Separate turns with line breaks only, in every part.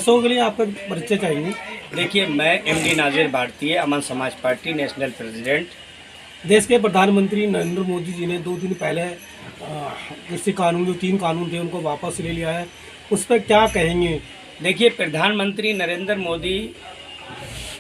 दर्शकों के लिए आपका परिचय चाहिए।
देखिए, मैं एमडी नाजिर भारतीय अमन समाज पार्टी नेशनल प्रेसिडेंट।
देश के प्रधानमंत्री नरेंद्र मोदी जी ने 2 दिन पहले कृषि कानून जो 3 कानून थे उनको वापस ले लिया है, उस पर क्या कहेंगे?
देखिए, प्रधानमंत्री नरेंद्र मोदी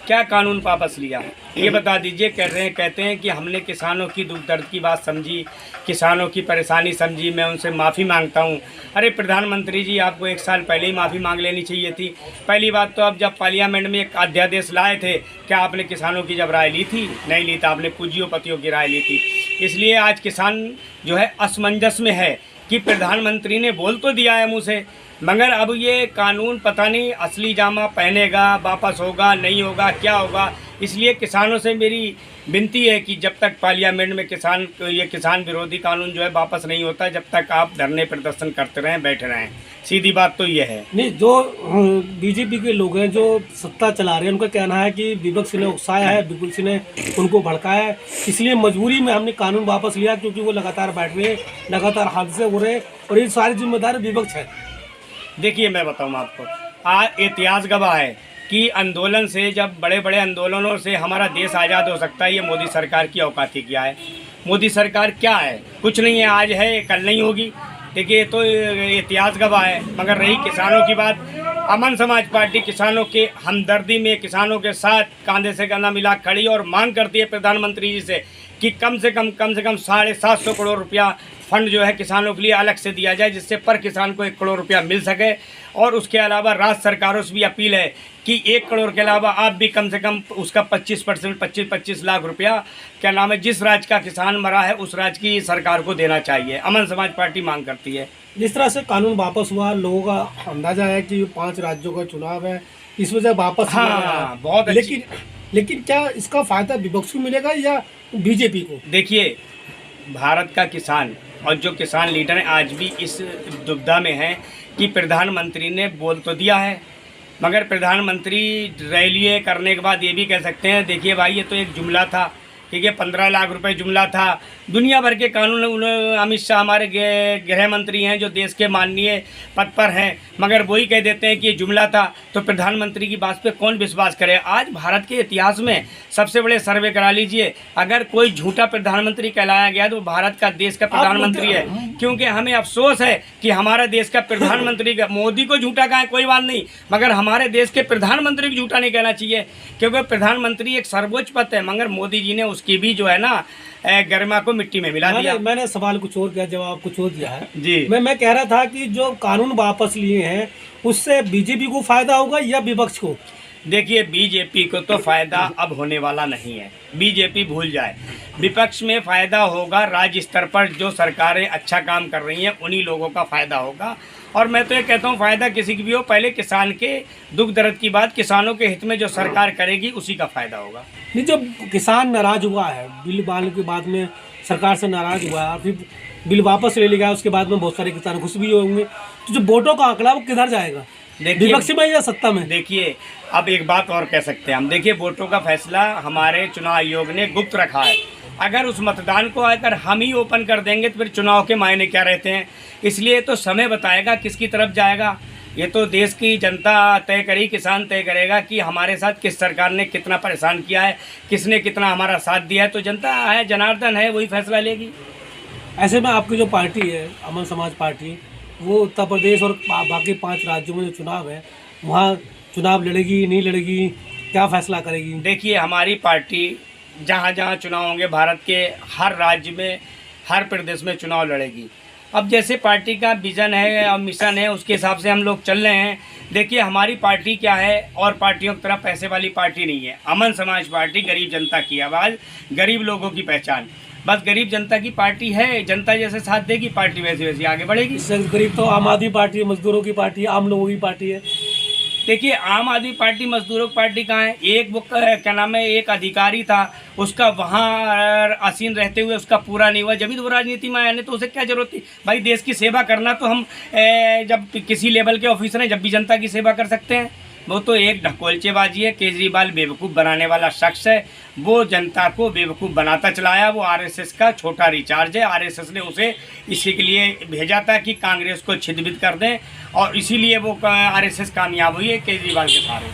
क्या कानून वापस लिया ये बता दीजिए। कहते हैं कि हमने किसानों की दुख दर्द की बात समझी, किसानों की परेशानी समझी, मैं उनसे माफ़ी मांगता हूं। अरे प्रधानमंत्री जी, आपको 1 साल पहले ही माफ़ी मांग लेनी चाहिए थी। पहली बात तो आप जब पार्लियामेंट में एक अध्यादेश लाए थे, क्या आपने किसानों की जब राय ली थी? नहीं ली था, आपने पूंजीपतियों की राय ली थी। इसलिए आज किसान जो है असमंजस में है कि प्रधानमंत्री ने बोल तो दिया है मुँह से, मगर अब ये कानून पता नहीं असली जामा पहनेगा, वापस होगा नहीं होगा, क्या होगा। इसलिए किसानों से मेरी विनती है कि जब तक पार्लियामेंट में ये किसान विरोधी कानून जो है वापस नहीं होता, जब तक आप धरने प्रदर्शन करते रहें, बैठे रहें। सीधी बात तो ये है।
नहीं, जो बीजेपी के लोग हैं जो सत्ता चला रहे हैं, उनका कहना है कि विपक्ष ने उकसाया है, विपक्ष ने उनको भड़काया है, इसलिए मजबूरी में हमने कानून वापस लिया, क्योंकि वो लगातार बैठ रहे हैं, लगातार हादसे हो रहे हैं और ये सारी जिम्मेदारी विपक्ष है।
देखिए, मैं बताऊँ आपको, आज इतिहास गवाह है कि आंदोलन से, जब बड़े बड़े आंदोलनों से हमारा देश आज़ाद हो सकता है, ये मोदी सरकार की औकात ही क्या है। मोदी सरकार क्या है? कुछ नहीं है, आज है कल नहीं होगी। देखिए, तो इतिहास गवाह है। मगर रही किसानों की बात, अमन समाज पार्टी किसानों के हमदर्दी में, किसानों के साथ कंधे से कंधा मिला खड़ी और मांग करती है प्रधानमंत्री जी से कि कम से कम 750 करोड़ रुपया फंड जो है किसानों के लिए अलग से दिया जाए, जिससे पर किसान को 1 करोड़ रुपया मिल सके। और उसके अलावा राज्य सरकारों से भी अपील है कि 1 करोड़ के अलावा आप भी कम से कम उसका 25% 25 लाख रुपया क्या नाम है, जिस राज्य का किसान मरा है उस राज्य की सरकार को देना चाहिए। अमन समाज पार्टी मांग करती है।
जिस तरह से कानून वापस हुआ, लोगों का अंदाजा है कि 5 राज्यों का चुनाव है, इस वजह वापस
हाँ, बहुत
लेकिन क्या इसका फायदा विपक्ष को मिलेगा या बीजेपी को?
देखिए, भारत का किसान और जो किसान लीडर हैं आज भी इस दुविधा में हैं कि प्रधानमंत्री ने बोल तो दिया है, मगर प्रधानमंत्री रैली करने के बाद ये भी कह सकते हैं, देखिए भाई, ये तो एक जुमला था, ठीक है, 15 लाख रुपए जुमला था। दुनिया भर के कानून अमित शाह हमारे गृह मंत्री हैं जो देश के माननीय पद पर हैं, मगर वही कह देते हैं कि ये जुमला था। तो प्रधानमंत्री की बात पे कौन विश्वास करे? आज भारत के इतिहास में सबसे बड़े सर्वे करा लीजिए, अगर कोई झूठा प्रधानमंत्री कहलाया गया तो भारत का देश का प्रधानमंत्री है। क्योंकि हमें अफसोस है कि हमारे देश का प्रधानमंत्री मोदी को झूठा कहा कोई बात नहीं, मगर हमारे देश के प्रधानमंत्री को झूठा नहीं कहना चाहिए, क्योंकि प्रधानमंत्री एक सर्वोच्च पद है। मगर मोदी जी ने उसकी भी जो है ना गरिमा को मिट्टी में मिला दिया।
मैंने सवाल कुछ और किया, जवाब कुछ और दिया है
जी।
मैं कह रहा था कि जो कानून वापस लिए हैं उससे बीजेपी को फायदा होगा या विपक्ष को?
देखिए, बीजेपी को तो फायदा अब होने वाला नहीं है, बीजेपी भूल जाए। विपक्ष में फायदा होगा, राज्य स्तर पर जो सरकारें अच्छा काम कर रही हैं उन्हीं लोगों का फायदा होगा। और मैं तो ये कहता हूँ, फायदा किसी की भी हो, पहले किसान के दुख दर्द की बात किसानों के हित में जो सरकार करेगी उसी का फायदा होगा।
नहीं, जब किसान नाराज हुआ है, बिल बाल के बाद में सरकार से नाराज हुआ है, फिर बिल वापस ले लिया, उसके बाद में बहुत सारे किसान खुश भी होंगे, तो जो वोटों का आंकड़ा वो किधर जाएगा, विपक्ष में या सत्ता में?
देखिए, अब एक बात और कह सकते हैं हम। देखिए, वोटों का फैसला हमारे चुनाव आयोग ने गुप्त रखा है। अगर उस मतदान को अगर हम ही ओपन कर देंगे तो फिर चुनाव के मायने क्या रहते हैं? इसलिए तो समय बताएगा किसकी तरफ जाएगा। ये तो देश की जनता तय करेगी, किसान तय करेगा कि हमारे साथ किस सरकार ने कितना परेशान किया है, किसने कितना हमारा साथ दिया है। तो जनता है, जनार्दन है, वही फैसला लेगी।
ऐसे में आपकी जो पार्टी है अमन समाज पार्टी, वो उत्तर प्रदेश और बाकी 5 राज्यों में जो चुनाव है वहाँ चुनाव लड़ेगी नहीं लड़ेगी, क्या फैसला करेगी?
देखिए, हमारी पार्टी जहाँ जहाँ चुनाव होंगे भारत के हर राज्य में, हर प्रदेश में चुनाव लड़ेगी। अब जैसे पार्टी का विज़न है और मिशन है, उसके हिसाब से हम लोग चल रहे हैं। देखिए, हमारी पार्टी क्या है, और पार्टियों की तरह पैसे वाली पार्टी नहीं है। अमन समाज पार्टी गरीब जनता की आवाज़, गरीब लोगों की पहचान, बस गरीब जनता की पार्टी है। जनता जैसे साथ देगी पार्टी वैसे वैसे आगे बढ़ेगी।
गरीब तो आम आदमी पार्टी है, मजदूरों की पार्टी है, आम लोगों की पार्टी है।
देखिए, आम आदमी पार्टी मजदूरों की पार्टी कहाँ है? एक वो क्या नाम है, एक अधिकारी था, उसका वहाँ आसीन रहते हुए उसका पूरा नहीं हुआ, जब भी तो वो राजनीति में आया, नहीं तो उसे क्या जरूरत थी? भाई, देश की सेवा करना तो हम जब किसी लेवल के ऑफिसर हैं जब भी जनता की सेवा कर सकते हैं। वो तो एक ढकोलचेबाजी है। केजरीवाल बेवकूफ़ बनाने वाला शख्स है। वो जनता को बेवकूफ़ बनाता चलाया। वो आरएसएस का छोटा रिचार्ज है। आरएसएस ने उसे इसी के लिए भेजा था कि कांग्रेस को छिदबिद कर दें, और इसीलिए वो आरएसएस कामयाब हुई है केजरीवाल के सहारे।